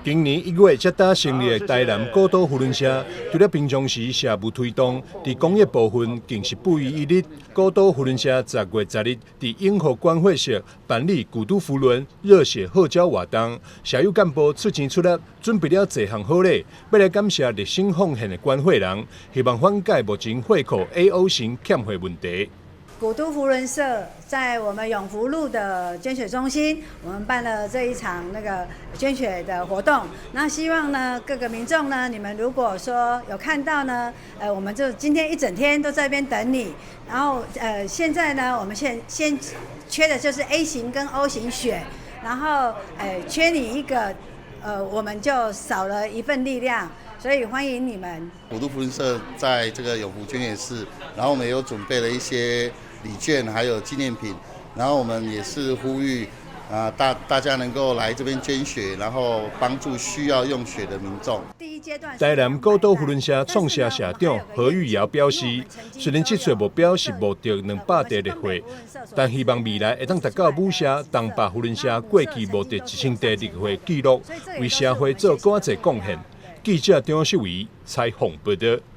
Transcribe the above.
今年1月才打成立的台南古都扶轮社，除了平常时社务推动，在公益部分更是不遗余力。古都扶轮社10月10日在永和关会社办理古都扶轮热血号召活动，社友干部出钱出力，准备了多项好礼，要来感谢热心奉献的关会人，希望缓解目前会口 AO 型欠费问题。古都扶轮社在我们永福路的捐血中心，我们办了这一场捐血的活动。那希望呢，各个民众呢，你们如果说有看到呢，我们就今天一整天都在这边等你。然后现在呢，我们先缺的就是 A 型跟 O 型血，然后缺你一个，我们就少了一份力量。所以欢迎你们。古都扶轮社在这个永福捐血室，然后我们也有准备了一些礼券，还有纪念品，然后我们也是呼吁大家能够来这边捐血，然后帮助需要用血的民众。台南古都扶轮社创社社长何玉瑶表示，虽然这次目标是募得200地热血，但希望未来会当达到母社东北扶轮社过去募得1000地热血纪录，为社会做更多贡献。记者张秀仪采访报道。